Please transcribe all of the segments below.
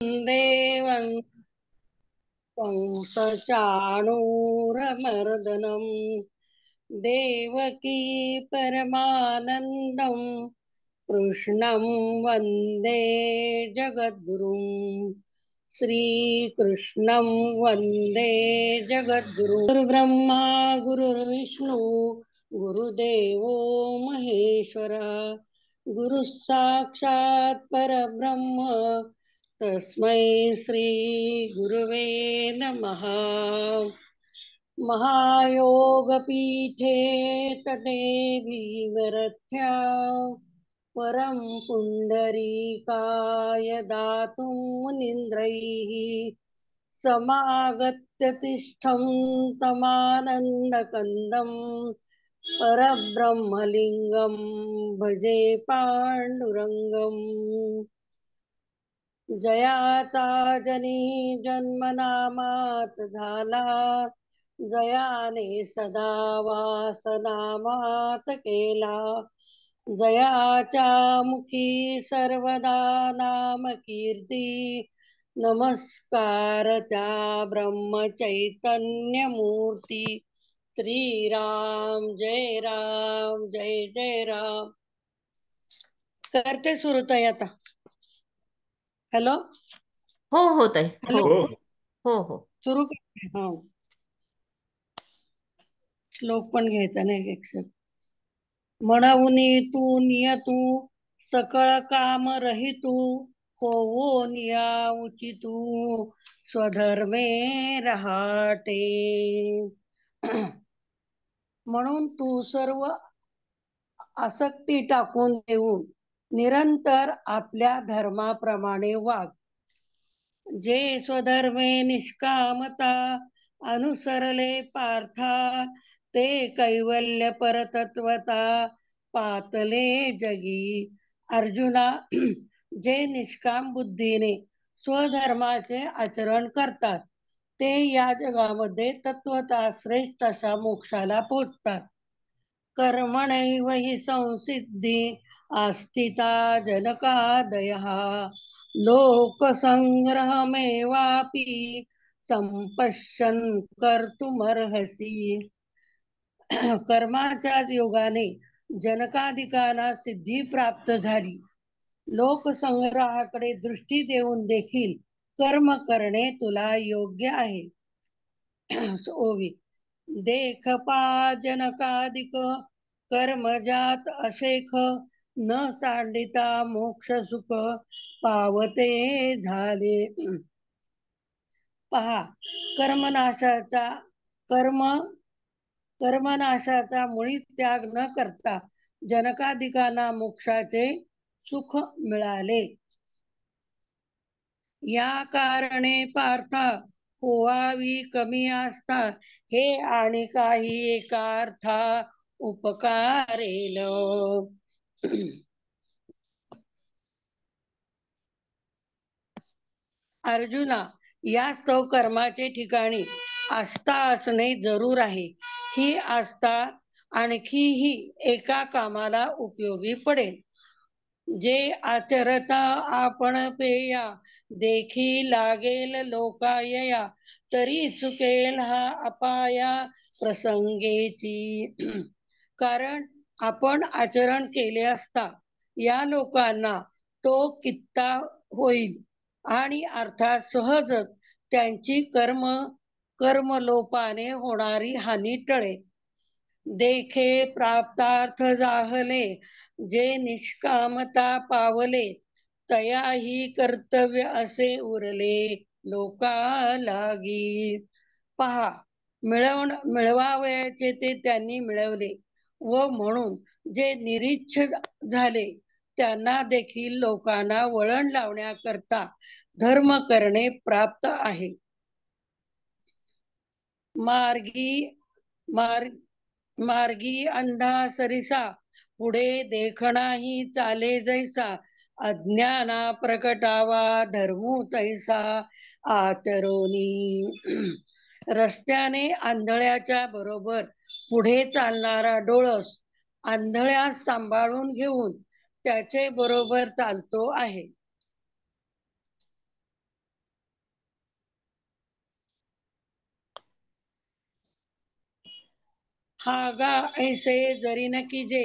देवं कंसचाणूरमर्दनं देवकी परमानन्दं कृष्णं वन्दे जगद्गुरुं श्रीकृष्णं वन्दे जगद्गुरुं गुरुर्ब्रह्मा गुरुर्विष्णू गुरुदेवो महेश्वरः गुरुः साक्षात् परब्रह्म तस्मै श्री गुरुवे नमः। महायोगपीठे तटे भीमरथ्या परं पुण्डरीकाय दातुं मुनीन्द्रैः समागत्य तिष्ठं तमानन्दकन्दं परब्रह्मलिङ्गं भजे पाण्डुरङ्गम्। जयाचा जनी जन्मनामात झाला जयाने सदा वासनामात केला जयाच्या मुखी सर्वदा नाम कीर्ती नमस्कार त्या ब्रह्म चैतन्य मूर्ती श्रीराम जय राम जय जय राम। करते सुरू ताई आता। हॅलो हो हो ताई, हो हॅलो हो हो सुरू करते। हा श्लोक पण घ्यायचा नाही एक शब्द। म्हणून तू नियतू सकळ काम रहितू होवो निया उचितू स्वधर्मे रहाटे। म्हणून तू सर्व आसक्ती टाकून देऊन निरंतर आपल्या धर्माप्रमाणे वाग। जे स्वधर्मे निष्कामता अनुसरले पार्था ते कैवल्य परतत्वता पातले जगी। अर्जुना जे निष्काम बुद्धीने स्वधर्माचे आचरण करतात ते या जगामध्ये तत्वता श्रेष्ठ अशा मोक्षाला पोचतात। कर्मणैव हि संसिद्धी आस्थिता जनकादयः लोकसंग्रहमेवापि संपश्यन् कर्तुमर्हसि। कर्माच्याच योगाने जनकाधिकांना सिद्धी प्राप्त झाली। लोकसंग्रहाकडे दृष्टी देऊन देखील कर्म करणे तुला योग्य आहे। ओवी देख पा जनकाधिक कर्मजात अशेख न सांडिता मोक्ष सुख पावते झाले। पहा कर्मनाशाचा मुळी त्याग न करता जनकाधिकांना मोक्षाचे सुख मिळाले। या कारणे पार्था होवावी कमी आस्था हे आणि काही एकार्था उपकारेल। अर्जुना यास्तव कर्माचे ठिकाणी आस्था असणे जरूर आहे। ही आस्था आणखीही एका कामाला उपयोगी पडेल। जे आचरता आपण पेया देखी लागेल लोकायया तरी चुकेल हा अपाया प्रसंगेची। कारण आपण आचरण केले असता या लोकांना तो कित्ता होईल आणि अर्थात सहजच त्यांची कर्मलोपाने होणारी हानी टळेल। देखे प्राप्तार्थ जाहले जे निष्कामता पावले तयाही कर्तव्य असे उरले लोका लागी। पहा मिळवावयाचे ते त्यांनी मिळवले व म्हणून जे निरीच्छ झाले त्यांना देखील लोकांना वळण लावण्याकरता धर्म करणे प्राप्त आहे। मार्गी अंधा सरिसा पुढे देखणाही चाले जैसा अज्ञाना प्रकटावा धर्मू तैसा आचरोनी। रस्त्याने आंधळ्याच्या बरोबर पुढे चालणारा डोळस आंधळ्यास सांभाळून घेऊन त्याचे बरोबर चालतो आहे। हा गा ऐसे जरी न कीजे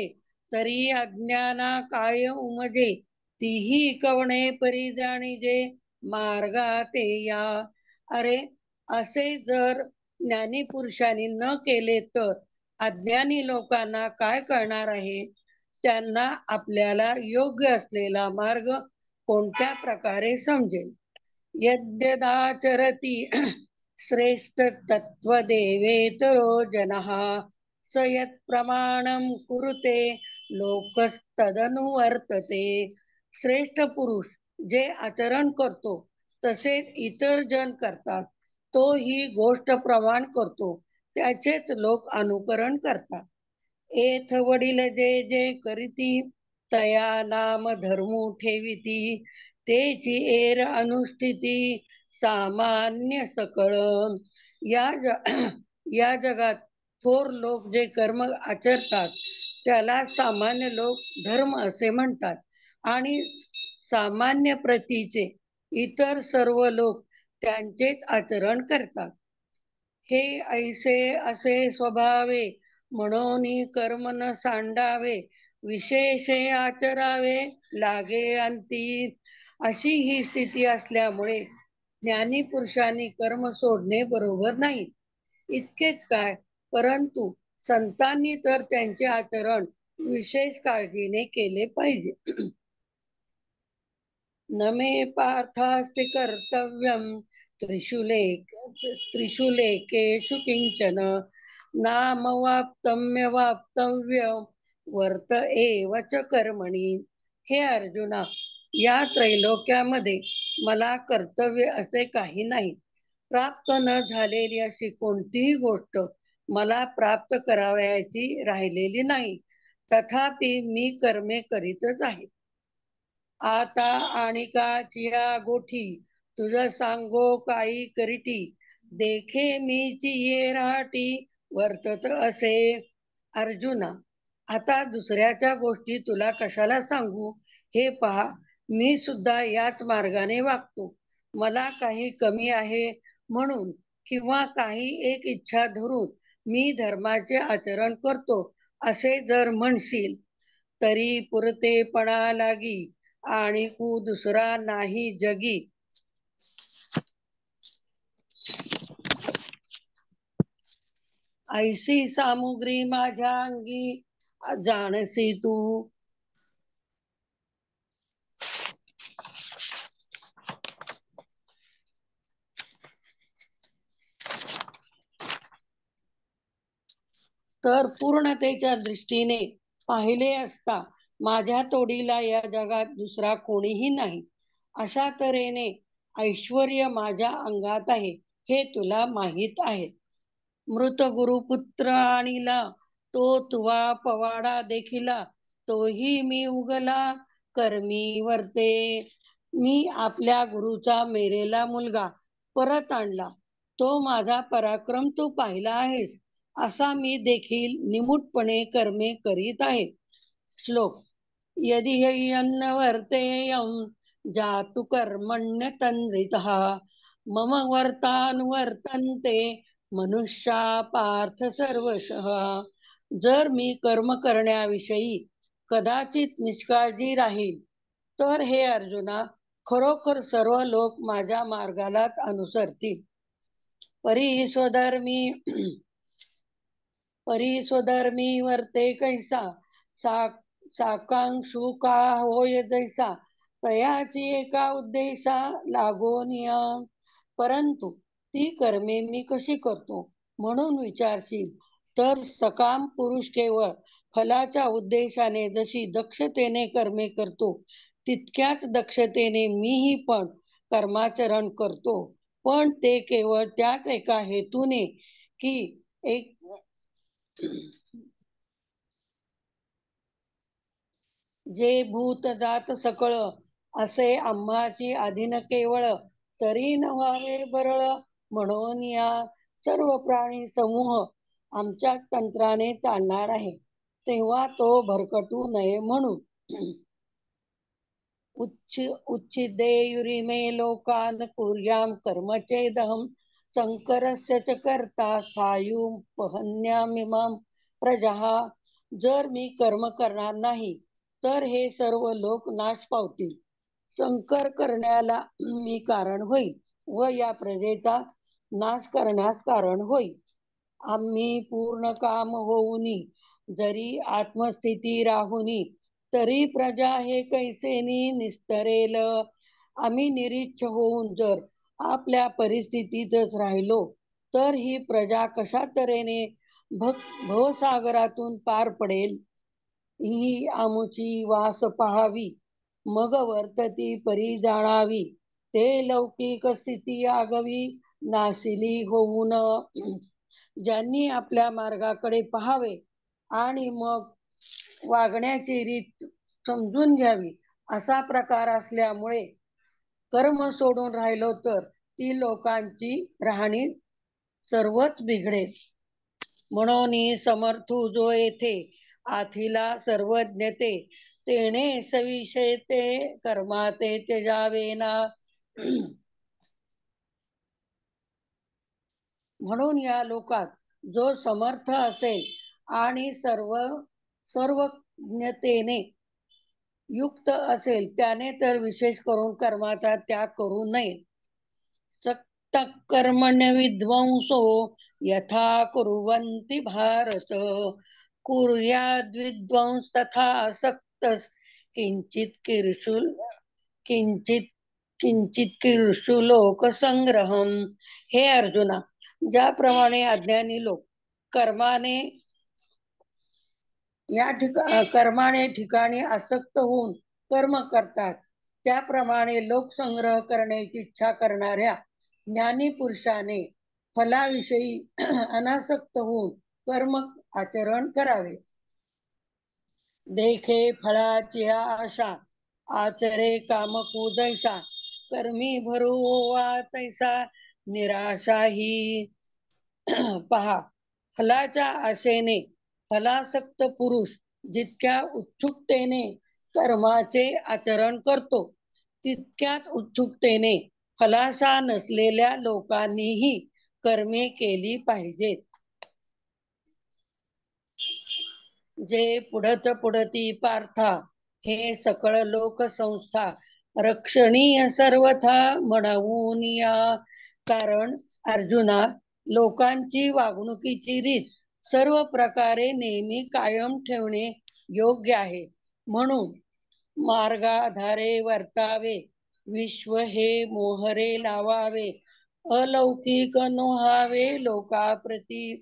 तरी अज्ञाना काय उमजे तीही कवणे परी जाणीजे मार्गा ते या. अरे असे जर ज्ञानी पुरुषांनी न केले तर अज्ञानी लोकांना काय कळणार आहे? त्यांना आपल्याला योग्य असलेला मार्ग कोणत्या प्रकारे समजेल? यद्यदाचरती श्रेष्ठ तत्व देवेतरो जनः स यत् प्रमाणं कुरुते लोकस्तदनुवर्तते. श्रेष्ठ पुरुष जे आचरण करतो तसेच इतर जन करतात, तो ही गोष्ट प्रमाण करतो, त्याचेच लोक अनुकरण करतात. एथ वडील जे जे करीती तया नाम धर्मू ठेविती तेची एर अनुष्ठिती सामान्य सकळ. या या जगात थोर लोक जे कर्म आचरतात त्याला सामान्य लोक धर्म असे म्हणतात आणि सामान्य प्रतीचे इतर सर्व लोक त्यांचेच आचरण करतात. हे ऐसे असे स्वभावे म्हणून कर्म न सांडावे विशेषे आचरावे लागे अंती. अशी ही स्थिती असल्यामुळे ज्ञानी पुरुषांनी कर्म सोडणे बरोबर नाही. इतकेच काय, परंतु संतांनी तर त्यांचे आचरण विशेष काळजीने केले पाहिजे. न मे पार्थास्ति कर्तव्यम त्रिषु लेकेषु किंचन नामवाप्तम्यवाप्तव्य वर्त एव च कर्मणी. हे अर्जुना, या त्रैलोक्यामध्ये मला कर्तव्य असे काही नाही. प्राप्त न झालेली अशी कोणतीही गोष्ट मला प्राप्त करावयाची राहिलेली नाही. तथापि मी कर्मे करीतच आहे. आता आणि काचिया गोठी तुझ सांगो काही करीटी देखे मीची ये राहटी वर्तत असे. अर्जुना, आता दुसऱ्याच्या गोष्टी तुला कशाला सांगू? हे पहा, मी सुद्धा याच मार्गाने वागतो. मला काही कमी आहे म्हणून किंवा काही एक इच्छा धरून मी धर्माचे आचरण करतो असे जर म्हणशील तरी पुरतेपणा लागी आणि कु दुसरा नाही जगी. ऐशी सामुग्री माझ्या अंगी जाणसी तू. तर पूर्णतेच्या दृष्टीने पाहिले असता माझ्या तोडीला या जगात दुसरा कोणीही नाही. अशा तऱ्हेने ऐश्वर्य माझ्या अंगात आहे हे तुला माहीत आहे. मृत गुरुपुत्र आणिला तो तुवा पवाडा देखिला तोही मी उगला कर्मी वर्ते. मी आपल्या गुरुचा मेलेला मुलगा परत आणला, तो माझा पराक्रम तू पाहिला आहेस. असा मी देखील निमूटपणे कर्मे करीत आहे. श्लोक. यदि वर्तेयं जातु कर्मण्य तन्त्रितः मम वर्तानुवर्तन्ते मनुष्या पार्थ सर्वशः. जर मी कर्म करण्याविषयी कदाचित निष्काळजी राहील तर हे अर्जुना, खरोखर सर्व लोक माझ्या मार्गालाच अनुसरतील. परी स्वधर्मी वर्ते कैसा साकांक्षु का होय जैसा तयाची एका उद्देशा लागोनिया. परंतु ती कर्मे मी कशी करतो म्हणून विचारशील तर सकाम पुरुष केवळ फलाच्या उद्देशाने जशी दक्षतेने कर्मे करतो तितक्याच दक्षतेने मीही पण कर्माचरण करतो, पण ते केवळ त्याच एका हेतूने की एक जे भूत जात सकळ असे आम्हाची आधीन केवळ तरी न व्हावे बरळ. म्हणून या सर्व प्राणी समूह आमच्या तंत्राने चालणार आहे, तेव्हा तो भरकटू नये म्हणून. उच्छिदेयुरिमे लोकान कुर्याम कर्मचेदहम संकरस्य च कर्ता सायुपहन्यामिमाम प्रजा, जर मी कर्म करणार नाही तर हे सर्व लोक नाश पावतील. संकर करण्याला मी कारण होईल व या प्रजेचा नाश करण्यास कारण होईल. आम्ही पूर्ण काम होऊनी जरी आत्मस्थिती राहुनी तरी प्रजा हे कैसेनी निस्तरेल. आम्ही निरीच्छ होऊन जर आपल्या परिस्थितीतच राहिलो तर ही प्रजा कशा तऱ्हेने भवसागरातून पार पडेल. ही आमुची वास पाहावी मग वर्तती परी जाणावी. ते लौकिक स्थिती आगवी नासिली होऊन. ज्यांनी आपल्या मार्गाकडे पाहावे आणि मग वागण्याची रीत समजून घ्यावी असा प्रकार असल्यामुळे कर्म सोडून राहिलो तर ती लोकांची राहणी सर्वच बिघडेल. म्हणून समर्थू जो येथे आथिला सर्वज्ञते तेने सविषय ते कर्माते त्यजावेना. म्हणून या लोकात जो समर्थ असेल आणि सर्वज्ञतेने युक्त असेल त्याने तर विशेष करून कर्माचा त्याग करू नये. सक्त कर्मण्य विद्वांसो यथा कुर्वन्ति भारत कुर्याद्विद्वांस तथा सक्त किंचित किंचित लोक संग्रहम. हे अर्जुना, ज्याप्रमाणे अज्ञानी लोक कर्माने ठिकाणी आसक्त होऊन कर्म करतात त्याप्रमाणे लोकसंग्रह करण्याची इच्छा करणाऱ्या ज्ञानी पुरुषाने फलाविषयी अनासक्त होऊन कर्म आचरण करावे. देखे फळाची आशा आचरे कामकू जैसा कर्मी भरू वा तैसा निराशा ही. पहा, फलाच्या आशेने फलासक्त पुरुष जितक्या उत्सुकतेने कर्माचे आचरण करतो तितक्याच उत्सुकतेने फलाशा नसलेल्या लोकांनीही कर्मे केली पाहिजेत. जे पुढती पार्था हे सकळ लोकसंस्था रक्षणीय सर्वथा म्हणून या. कारण अर्जुना, लोकांची वागणुकीची रीत सर्व प्रकारे नेहमी कायम ठेवणे योग्य आहे. म्हणून मार्गाधारे वर्तावे विश्व हे मोहरे लावावे अलौकिक नोहावे लोकाप्रती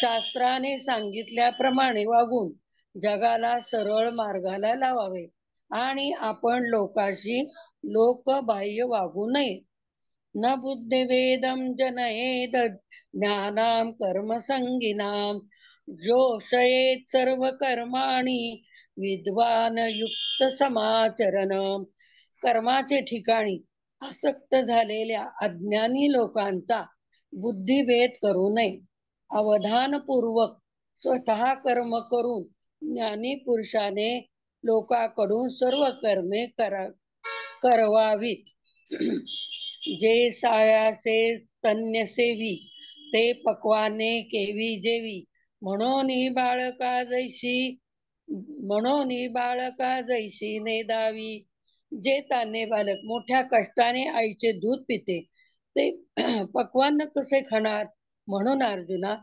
शास्त्राने सांगितल्याप्रमाणे वागून जगाला सरळ मार्गाला लावावे आणि आपण लोकाशी लोकबाह्य वागू नये. न बुद्धिभेदम जनयेद ज्ञानाम कर्मसंगिनाम जोषयेत सर्व कर्माणि विद्वान युक्त समाचरण. कर्माचे ठिकाणी आसक्त झालेल्या अज्ञानी लोकांचा बुद्धिभेद करू नये. अवधानपूर्वक स्वतः कर्म करून ज्ञानी पुरुषाने लोकांकडून सर्व कर्मे करवावीत. जे सायासे तन्य सेवी ते पक्वाने केवी जेवी म्हणून बाळका जैशी नेदावी. जे तान्हे बालक मोठ्या कष्टाने आईचे दूध पिते ते पक्वान्न कसे खाणार. म्हणून अर्जुना,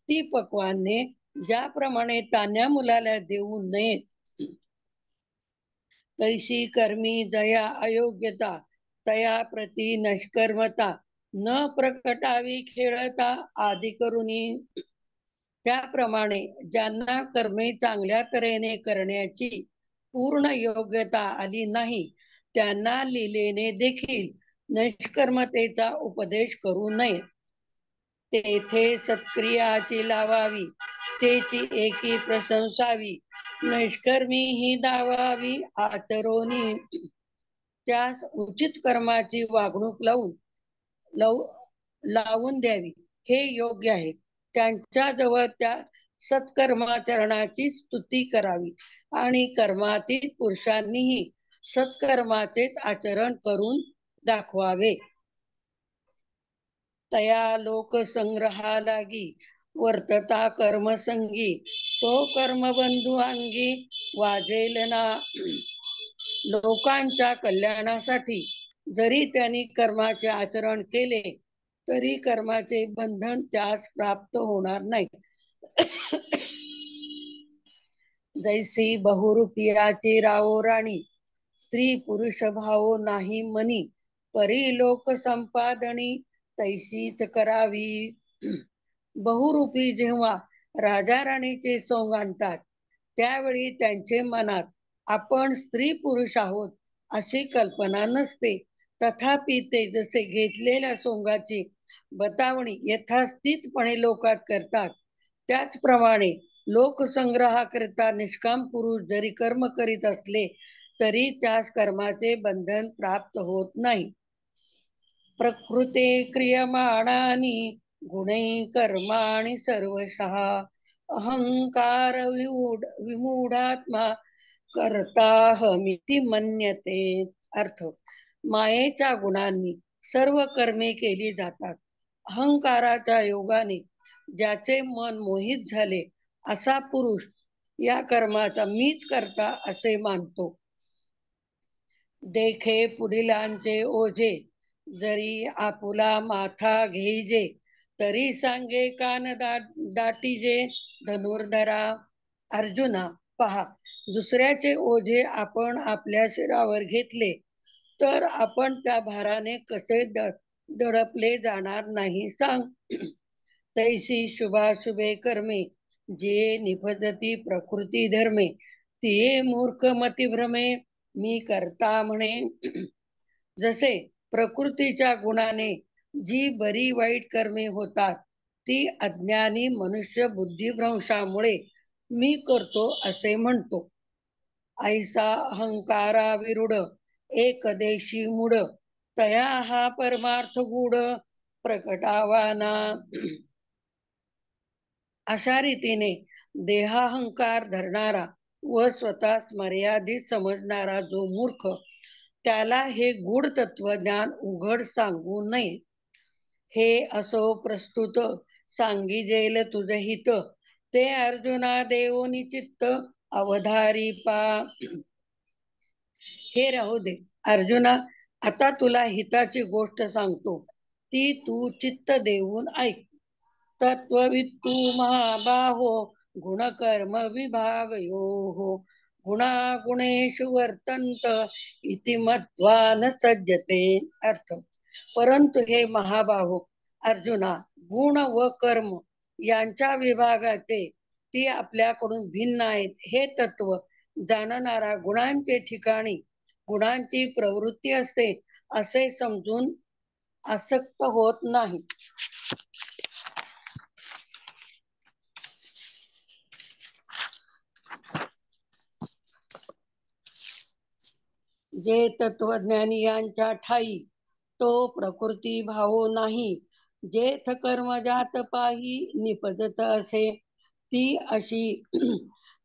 ती पक्वान्ने ज्याप्रमाणे तान्ह्या मुलाला देऊ नयेत तैशी कर्मी जया अयोग्यता तया प्रती नष्कर्मता न प्रकटावी खेळता आदी करुनी. त्याप्रमाणे ज्यांना कर्मे चांगल्या तऱ्हेने करण्याची पूर्ण योग्यता आली नाही त्यांना लीलेने देखील निष्कर्मतेचा उपदेश करू नये. तेथे सत्क्रियाची लावावी त्याची एकी प्रशंसावी निष्कर्मी ही दावावी आचरोनी. त्यास उचित कर्माची वागणूक लावून द्यावी हे योग्य आहे. त्यांच्याजवळ त्या सत्कर्माचरणाची स्तुती करावी आणि कर्मातीत पुरुषांनीही सत्कर्माचेच आचरण करून दाखवावे. तया लोकसंग्रहा लागी वर्तता कर्मसंगी तो कर्मबंधू अंगी वाजेल ना. लोकांच्या कल्याणासाठी जरी त्यांनी कर्माचे आचरण केले तरी कर्माचे बंधन त्यास प्राप्त होणार नाही. जैसी बहुरूपियाची राहो राणी स्त्री पुरुष भाव नाही मनी परी लोक संपादनी तैशीच करावी. बहुरूपी जेव्हा राजा राणीचे सोंग आणतात त्यावेळी त्यांचे मनात आपण स्त्री पुरुष आहोत अशी कल्पना नसते. तथापि ते जसे घेतलेल्या सोंगाची बतावणी यथास्थितपणे लोकात करतात त्याचप्रमाणे लोकसंग्रहाकरिता निष्काम पुरुष जरी कर्म करीत असले तरी त्यास कर्माचे बंधन प्राप्त होत नाही. प्रकृते क्रियमाणानी गुणै कर्माणि सर्वशः अहंकार विमूढात्मा कर्ताहमिति मन्यते. अर्थ, मायेच्या गुणांनी सर्व कर्मे केली जातात. अहंकाराच्या योगाने ज्याचे मन मोहित झाले असा पुरुष या कर्माचा मीच करता असे मानतो. देखे पुढिलांचे ओझे जरी आपुला माथा घेईजे तरी सांगे कान दाटीजे धनुर्धरा. अर्जुना, पहा, दुसऱ्याचे ओझे आपण आपल्या शिरावर घेतले तर आपण त्या भाराने कसे दडपले जाणार नाही सांग. तैसी शुभाशुभे कर्मे जे निपजती प्रकृती धर्मे ते मूर्ख मती भ्रमे मी करता म्हणे. जसे प्रकृतीच्या गुणाने जी बरी वाईट कर्मे होतात ती अज्ञानी मनुष्य बुद्धिभ्रंशामुळे मी करतो असे म्हणतो. ऐसा अहंकारा विरूढ एकदेशी मूढ तया हा परमार्थ गूढ प्रकटावाना. अशा रीतीने देहाहंकार धरणारा व स्वतःस मर्यादित समजणारा जो मूर्ख त्याला हे गूढ तत्वज्ञान उघड सांगू नये. हे असो प्रस्तुत सांगिजेल तुझ हित ते अर्जुना देवोनी चित्त अवधारी पा. हे राहू दे अर्जुना, आता तुला हिताची गोष्ट सांगतो ती तू चित्त देऊन ऐक. तत्ववित्तू महाबाहो गुणकर्म विभागयोः गुणागुणेषु वर्तन्त इति मत्वा न सज्जते. अर्थ, परंतु हे महाबाहो अर्जुना, गुण व कर्म यांच्या विभागाचे ती आपल्याकडून भिन्न आहेत हे तत्व जाणणारा गुणांचे ठिकाणी गुणांची प्रवृत्ती असते असे समजून आसक्त होत नाही. जे तत्वज्ञानी यांच्या ठाई तो प्रकृती भावो नाही जेथ कर्म जात पाही निपजत असे ती अशी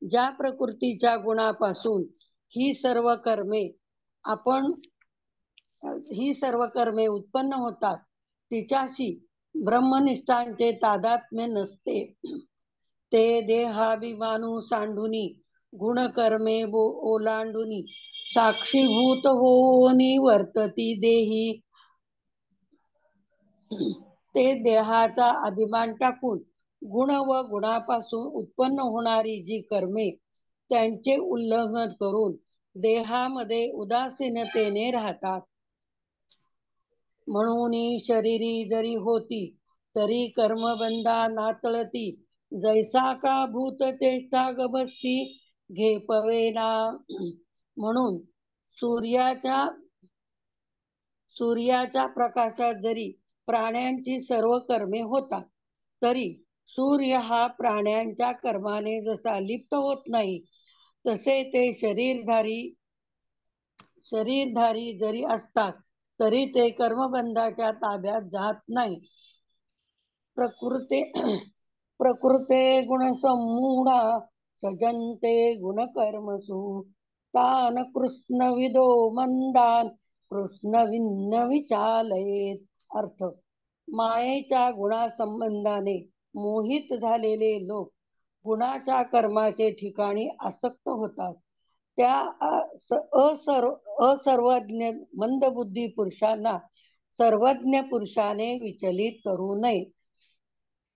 ज्या प्रकृतीच्या गुणापासून ही सर्व कर्मे उत्पन्न होतात तिच्याशी ब्रह्मनिष्ठांचे तादात्म्य नसते. ते देहाभिमानू सांडुनी गुणकर्मे ओलांडुनी साक्षीभूत होऊनी वर्तती देही. ते देहाचा अभिमान टाकून गुण व गुणापासून उत्पन्न होणारी जी कर्मे त्यांचे उल्लंघन करून देहामध्ये उदासीनतेने राहतात. म्हणून शरीरी जरी होती तरी कर्मबंधा नातळती जैसा का भूत चेष्टा गबसती घेपवेना. म्हणून सूर्याच्या प्रकाशात जरी प्राण्यांची सर्व कर्मे होतात तरी सूर्य हा प्राण्यांच्या कर्माने जसा लिप्त होत नाही तसे ते शरीरधारी जरी असतात तरी ते कर्मबंधाच्या ताब्यात जात नाही. प्रकृते गुणसम्मूढा सजन्ते गुणकर्मसु तान कृष्णविदो मंदान कृष्णविन्न विचालयेत. अर्थ, मायेच्या गुणासंबंधाने मोहित झालेले लोक गुणाच्या कर्माचे ठिकाणी आसक्त होतात. त्या असर्वज्ञ मंदबुद्धी पुरुषांना सर्वज्ञ पुरुषाने विचलित करू नये.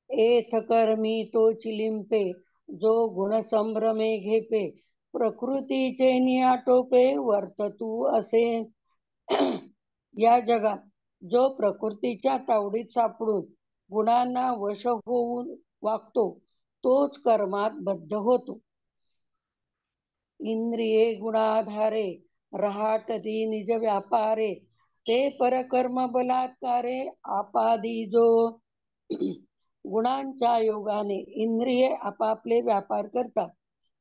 एथ कर्मी तो चिलिंपे, जो गुण संभ्रमे घेपे, प्रकृतीचे नियाटोपे वर्ततू असे. या जगात जो प्रकृतीच्या तावडीत सापडून गुणांना वश होऊन वागतो, तोच कर्मात बद्ध होतो. इंद्रिये गुणाधारे, रहाटती निज व्यापारे, ते परकर्म बलात्कारे आपादी जो. गुणांच्या योगाने इंद्रिये आपापले व्यापार करतात.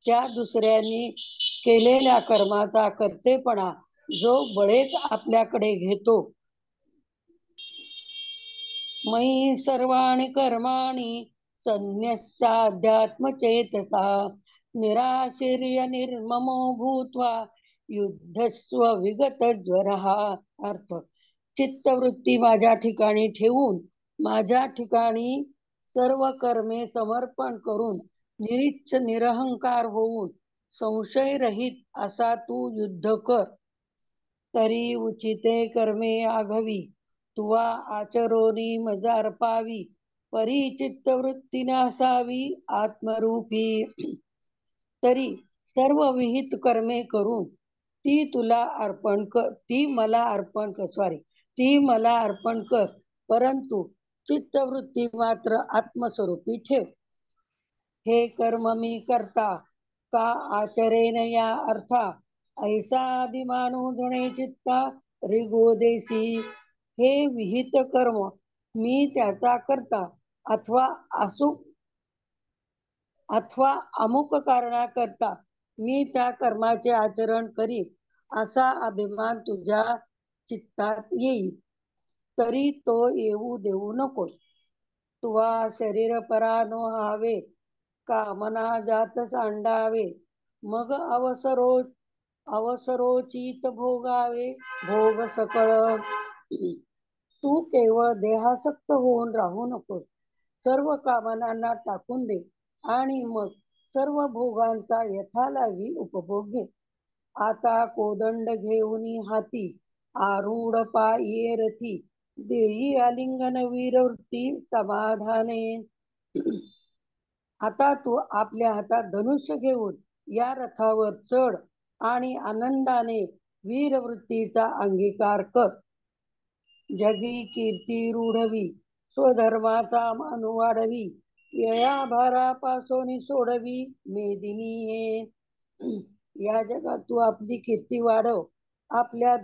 त्या दुसऱ्यांनी केलेल्या कर्माचा कर्तेपणा जो बळेच आपल्याकडे घेतो. मयी सर्वाणि कर्माणि संन्यस्याध्यात्मचेतसा, निराशीर्य निर्ममो भूत्वा युद्धस्व विगत ज्वरः. अर्थ, चित्तवृत्ती माझ्या ठिकाणी ठेवून माझ्या ठिकाणी सर्व कर्मे समर्पण करून निरीच्छ निरहंकार होऊन संशयरहित असा तू युद्ध कर. तरी उचिते कर्मे आघवी, तुवा आचरोनी मजार पावी, परी चित्तवृत्ती नसावी आत्मरूपी. तरी सर्व विहित कर्मे करून ती मला अर्पण कर, परंतु चित्तवृत्ती मात्र आत्मस्वरूपी ठेव. हे कर्म मी करता, का आचरेन या अर्था, ऐसा अभिमानो धणे चित्ता रिगोदेसी. हे विहित कर्म मी त्याचा करता अथवा अमुक कारणाकरता मी त्या कर्माचे आचरण करी, असा अभिमान तुझ्या चित्तात येईल, तरी तो येऊ देऊ नकोस. तुवा शरीर परा नो हावे, कामना जात सांडावे, मग अवसरोचित भोगावे भोग सकळ. तू केवळ देहासक्त होऊन राहू नकोस. सर्व कामनांना टाकून दे आणि मग सर्व भोगांचा यथालागी उपभोग घे. आता कोदंड घेऊन हाती, आरूढ पायी रथी, देई आलिंगन वीरवृत्ती समाधाने. आता तू आपल्या हातात धनुष्य घेऊन या रथावर चढ आणि आनंदाने वीरवृत्तीचा अंगीकार कर. जगी कीर्ती रूढवी, स्वधर्माचा मान वाढवी, यया भारापासोनी सोडवी मेदिनी हे. या जगात तू आपली कीर्ती वाढव, आपल्या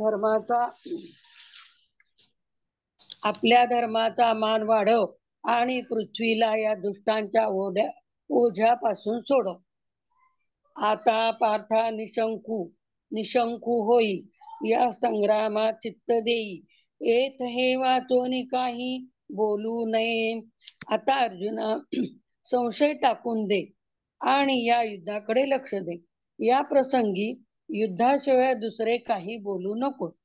धर्माचा मान वाढव आणि पृथ्वीला या दुष्टांच्या ओझ्यापासून सोडव. आता पार्था निशंकू होई, या संग्रामात चित्त देई, येथ हे वाचोनी काही बोलू नये. आता अर्जुना, संशय टाकून दे आणि या युद्धाकडे लक्ष दे. या प्रसंगी युद्धाशिवाय दुसरे काही बोलू नको.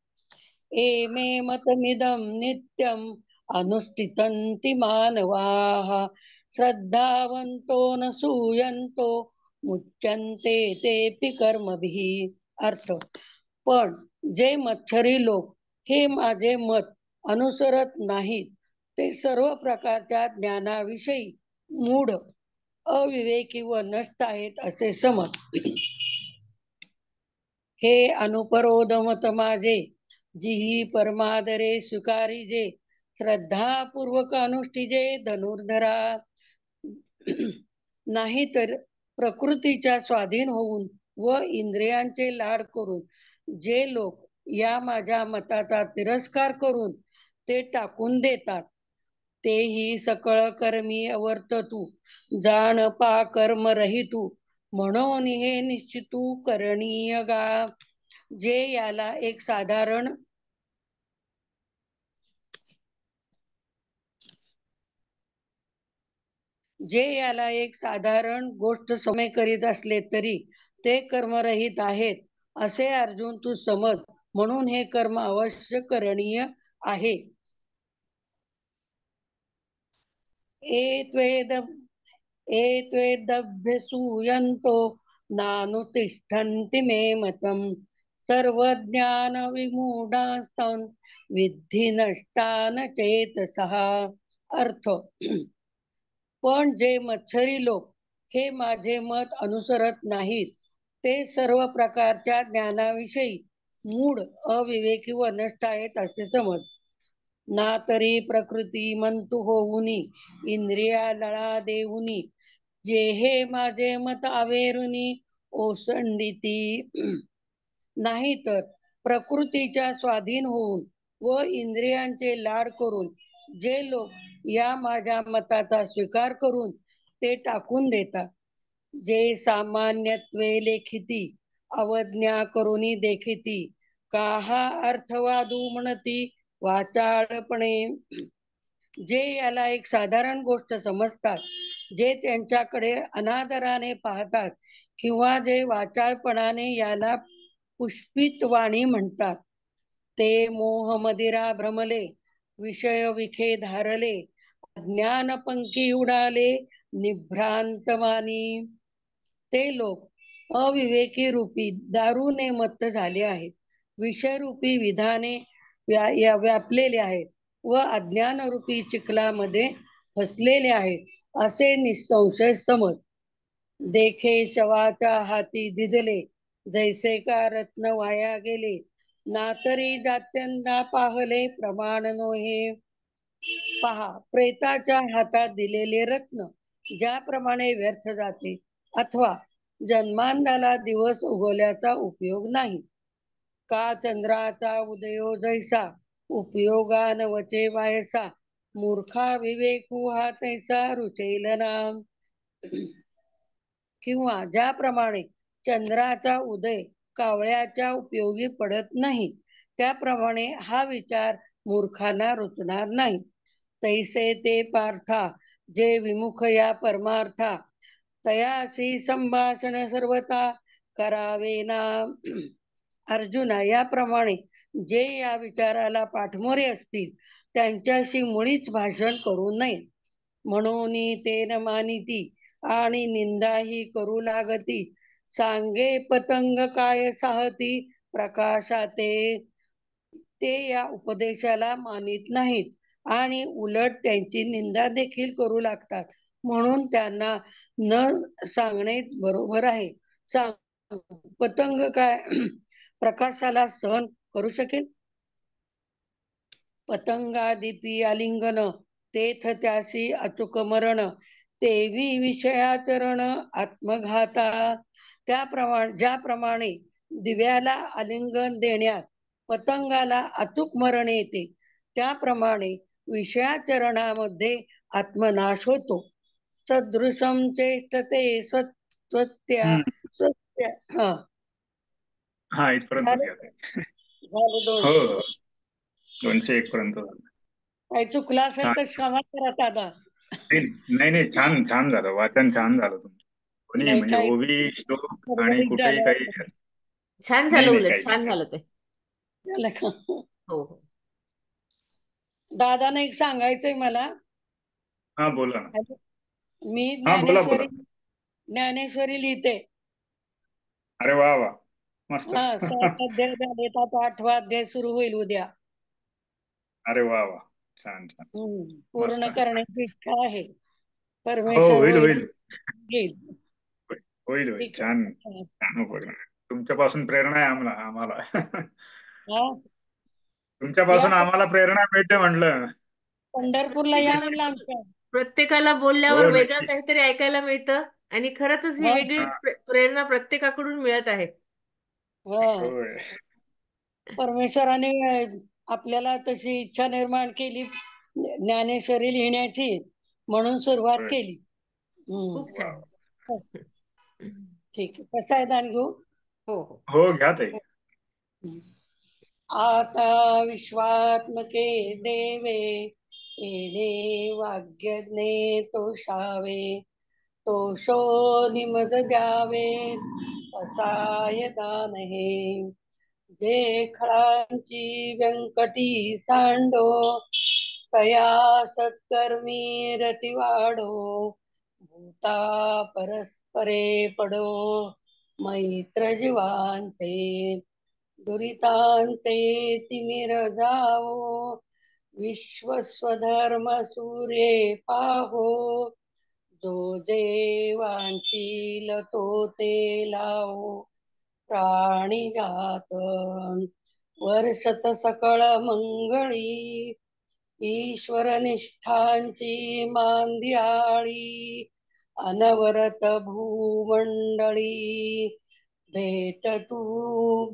एमे मतमिदं नित्यं अनुष्ठितन्ति मानवाः, श्रद्धावन्तो न सूयन्तो मुच्यन्ते तेऽपि कर्मभिः. अर्थ, पण जे मत्सरी लोक हे माझे मत अनुसरत नाहीत, ते सर्व प्रकारच्या ज्ञानाविषयी मूढ, अविवेकी व नष्ट आहेत असे समज. हे अनुपरोध मत माझे, जिही परमादरे स्वीकारिजे, श्रद्धापूर्वक अनुष्ठिजे धनुर्धरा. नाहीतर प्रकृतीच्या स्वाधीन होऊन व इंद्रियांचे लाड करून जे लोक या माझ्या मताचा तिरस्कार करून ते टाकून देतात, तेही सकळ कर्मी अवर्ततू, जाण पा कर्म रहितू, म्हणून हे निश्चितू करणीय गा. जे याला एक साधारण गोष्ट समय करीत असले तरी ते कर्मरहित आहेत असे अर्जुन तू समज, म्हणून हे कर्म अवश्य करणीय आहे. एत्वेद एत्वेदभ्यसूयन्तो नानुतिष्ठन्ति मे मतम् सर्वज्ञान विमूढास्तान् विद्धि नष्टान चेतसः. अर्थ, पण जे मत्सरी लोक हे माझे मत अनुसरत नाहीत ते सर्व प्रकारच्या ज्ञानाविषयी मूढ, अविवेकी व नष्ट आहेत असे समज. ना तरी प्रकृती मंतु होऊनी इंद्रिया लळा देऊनी जे हे माझे मत आवेरुनी ओसंडिती. नाही तर प्रकृतीच्या स्वाधीन होऊन व इंद्रियांचे लाड करून जे लोक या माझ्या मताचा स्वीकार करून ते टाकून देतात, जे सामान्यत्वे लेखिती अवज्ञा करुनी देखिती काहा अर्थवादू म्हणती वाचाळपणे. जे याला एक साधारण गोष्ट समजतात, जे त्यांच्याकडे अनादराने पाहतात किंवा जे वाचाळपणाने याला पुष्पित वाणी म्हणतात, ते मोह मदिरा भ्रमले विषय विखे धारले ज्ञान पंखी उडाले निभ्रांतमानी. ते लोक अविवेकी रूपी दारूने मत्त झाले आहेत, विषयरूपी विधाने व्यापलेले आहेत व अज्ञान रूपी चिखलामध्ये फसलेले आहेत असे निसंशय समज. देखे शवाच्या हाती दिदले जैसे का रत्न वाया गेले ना तरी जात्यंदा पाहले प्रमाण नोहे. पहा, प्रेताच्या हातात दिलेले रत्न ज्याप्रमाणे व्यर्थ जाते अथवा जन्मांधाला दिवस उगवल्याचा उपयोग नाही, का चंद्राचा उदयो जैसा उपयोगान वचे वायसा मूर्खा विवेकू हा तैसा रुचेल नाम. किंवा ज्याप्रमाणे चंद्राचा उदय कावळ्याच्या उपयोगी पडत नाही त्याप्रमाणे हा विचार मूर्खांना रुचणार नाही. तैसे ते पार्था जे विमुख या परमार्था तयाशी संभाषण सर्वता करावे ना. अर्जुना, याप्रमाणे जे या विचाराला पाठमोरे असतील त्यांच्याशी मुळीच भाषण करू नये. म्हणून ते न मानिती आणि निंदाही करू लागती सांगे पतंग काय साहती प्रकाशाते. ते या उपदेशाला मानित नाहीत आणि उलट त्यांची निंदा देखील करू लागतात, म्हणून त्यांना न सांगणेच बरोबर आहे. सांग, पतंग काय प्रकाशाला सहन करू शकेल? पतंगादिपी आलिंगन तेथ त्याशी अचूक मरण तेवी विषयाचरण आत्मघाता. त्याप्रमाणे ज्याप्रमाणे दिव्याला आलिंगन देण्यात पतंगाला अचूक मरण येते त्याप्रमाणे विषयाचरणामध्ये आत्मनाश होतो. सदृशम चेष्टते स्वत्या हम्म. स्वत्या. हा, हा, इथपर्यंतच झालं घ्या ते. झालं हो 200. 201 पर्यंत झालं. काही चुकला असेल छान. तर क्षमा करा दादा. नाही नाही नाही, छान छान झालं, वाचन छान झालं तुमचं. कोणी नाही म्हणजे काही ओवी श्लोक आणि खरबडीत कुठेही काही झालं. छान नाही झालं, नाही, उलट काही छान नाही. झालं ते. झालं का? हो हो. दादाने एक सांगायचंय मला. हा बोला ना. मी हा बोला बोला. ज्ञानेश्वरी लिहिते. अरे वा वा, मस्त. हा, 7 अध्याय झालेत, आता 8वा अध्याय सुरू होईल उद्या. अरे वा वा, छान छान, मस्त. पूर्ण करण्याची इच्छा आहे. हो, परमेश्वर होईल होईल होईल घेईल. होईल होईल, ठीक छान आहे. छान उपक्रम आहे. तुमच्यापासून प्रेरणा आहे आम्हाला आम्हाला हा, या तुमच्यापासून आम्हाला प्रेरणा मिळते म्हटलं. पंढरपूरला या प्रत्येकाला म्हणलं आमच्या. प्रत्येकाला बोलल्यावर हो वेगळं नक्की. काहीतरी ऐकायला मिळतं आणि खरंच ही हा, वेगळी हा, प्रेरणा प्रत्येकाकडून मिळत आहे. हा. होय. परमेश्वराने आपल्याला तशी इच्छा निर्माण केली ज्ञानेश्वरी लिहिण्याची, म्हणून सुरुवात होय. केली. खूप वा छान. वा. ठीक आहे. कसं आहे दान घेऊ? हो हो. हो घ्या ताई. आता विश्वात्मके देवे येणे वाग्यज्ञे तोषावे तोषो निमज द्यावे असाय दान हे. जे खळांची व्यंकटी सांडो तया सत्कर्मी रती वाढो, भूता परस्परे पडो, मैत्र जीवांते दुरितांते तिमिर जावो, विश्वस्वधर्म सूर्ये पाहो, जो देवांची लतो ते लावो, प्राणी जात वर्षत सकळ मंगळी, ईश्वर निष्ठांची मांदियाळी, अनवरत भूमंडळी, भेट तू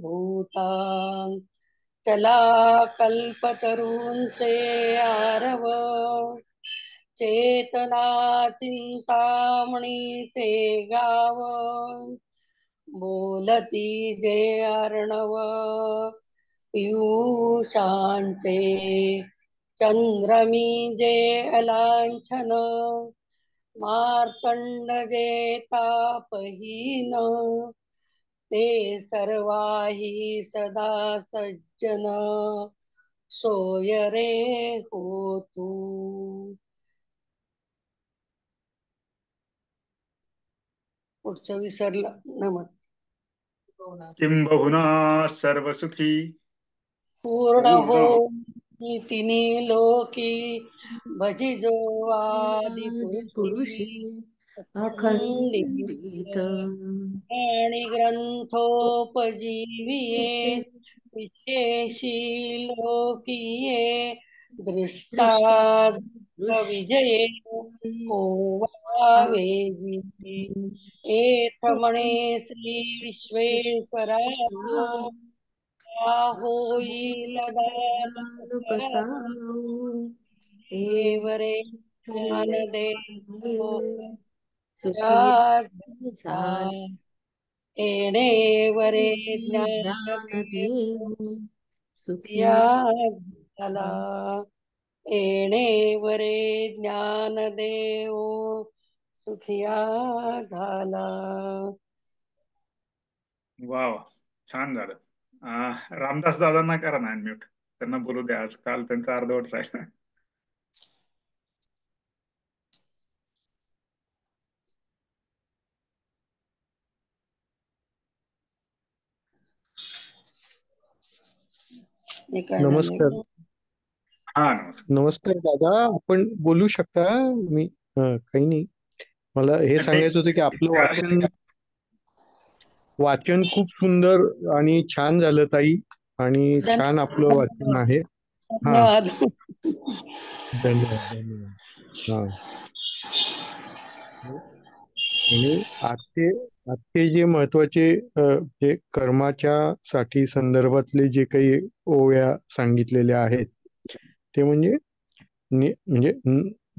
भूतान, चला कल्पतरूंचे आरव, चेतना चिंतामणी ते गाव, बोलती जे अर्णव पियुषांते, चंद्रमी जे अलांछन, मार्तंड जे तापहीन, ते सर्वाही सदा सज्जन, सोय रे हो तू. पुढचं विसरलं नमत. किंबहुना सर्वसुखी पूर्ण हो पूर्ण तिनी लोकी, भजिजो आदि आदिपुरुषी पुरुषी, अखंडित आणि ग्रंथोपजीविये, विशेषी लोकीये, दृष्टा विजये, होवा वेदी, एथ म्हणे श्री विश्वेश्वरा, होईल दान कसा, देवरे ज्ञान देव येणे वरे ज्ञान देव, सुखी झाला येणे वरे ज्ञान देव, सुखिया झाला. वा वा, छान झालं. रामदास दादांना करा ना अनम्यूट, त्यांना बोलू द्या, आज काल त्यांचा अर्धवट राहिला. हे काय नमस्कार. झालं? हा नमस्कार. नमस्कार दादा, आपण बोलू शकता. मी काही नाही, मला हे सांगायचं होतं की आपलं वाचन खूप सुंदर आणि छान झालं ताई, आणि छान आपलं वाचन आहे. हा, धन्यवाद. धन्यवाद धन्यवाद. हा, आणि आजचे जे महत्वाचे जे कर्माच्या साठी संदर्भातले जे काही ओव्या सांगितलेल्या आहेत, ते म्हणजे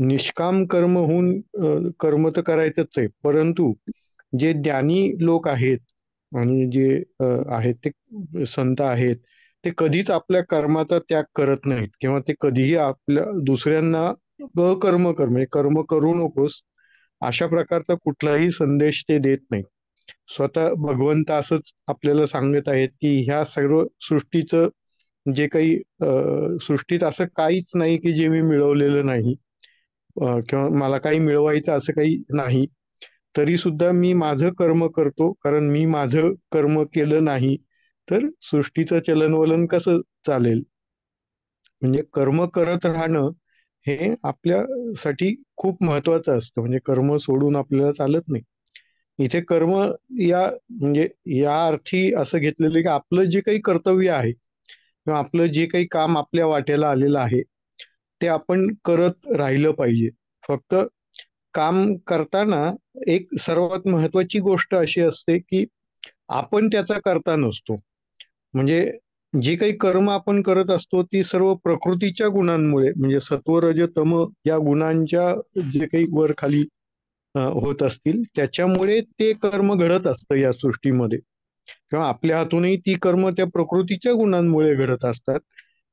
निष्काम कर्म होऊन कर्म तर करायचंच आहे, परंतु जे ज्ञानी लोक आहेत आणि जे आहेत ते संत आहेत, ते कधीच आपल्या कर्माचा त्याग करत नाहीत, किंवा ते कधीही आपल्या दुसऱ्यांना अकर्म कर, म्हणजे कर्म करू नकोस अशा प्रकारचा कुठलाही संदेश ते देत नाही. स्वतः भगवंत असंच आपल्याला सांगत आहेत की ह्या सर्व सृष्टीचं जे काही सृष्टीत असं काहीच नाही की जे मी मिळवलेलं नाही, किंवा मला काही मिळवायचं असं काही नाही, तरी सुद्धा मी माझं कर्म करतो, कारण मी माझं कर्म केलं नाही तर सृष्टीचं चलनवलन कसं चालेल. म्हणजे कर्म करत राहणं हे आपल्यासाठी खूप महत्वाचं असतं, म्हणजे कर्म सोडून आपल्याला चालत नाही. इथे कर्म म्हणजे या अर्थी असं घेतलेलं की आपलं जे काही कर्तव्य आहे किंवा आपलं जे काही काम आपल्या वाट्याला आलेलं आहे ते आपण करत राहिलं पाहिजे. फक्त काम करताना एक सर्वात महत्वाची गोष्ट अशी असते की आपण त्याचा करता नसतो. म्हणजे जे काही कर्म आपण करत असतो ती सर्व प्रकृतीच्या गुणांमुळे, म्हणजे सत्व रज तम या गुणांच्या जे काही वर खाली होत असतील त्याच्यामुळे ते कर्म घडत असतं या सृष्टीमध्ये, किंवा आपल्या हातूनही ती कर्म त्या प्रकृतीच्या गुणांमुळे घडत असतात.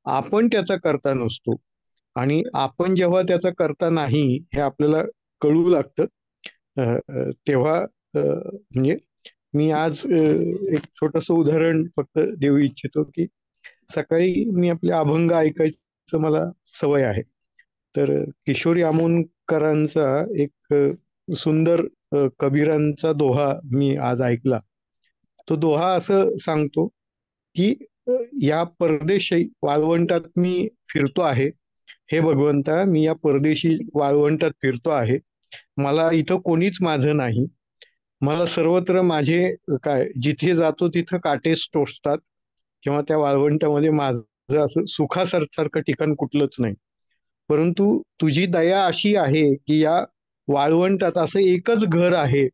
आपण त्याचा करता नसतो, आणि आपण जेव्हा त्याचा करता नाही हे आपल्याला कळू लागतं तेव्हा म्हणजे मी आज एक छोटस उदाहरण फक्त देऊ इच्छितो की सकाळी मी आपले अभंग ऐकायचं मला सवय आहे, तर किशोरी आमोणकरांचा एक सुंदर कबीरांचा दोहा मी आज ऐकला. तो दोहा असं सांगतो की या परदेशी वाळवंटात मी फिरतो आहे. हे भगवंता, मी या परदेशी वाळवंटात फिरतो आहे. मला इथं कोणीच माझं नाही. मला सर्वत्र माझे जिथे जातो तिथं काटेच टोचतात किंवा त्या वाळवंटामध्ये माझं असं सुखासारखं ठिकाण कुठलंच नाही. परंतु तुझी दया अशी आहे की या वाळवंटात असं एकच घर आहे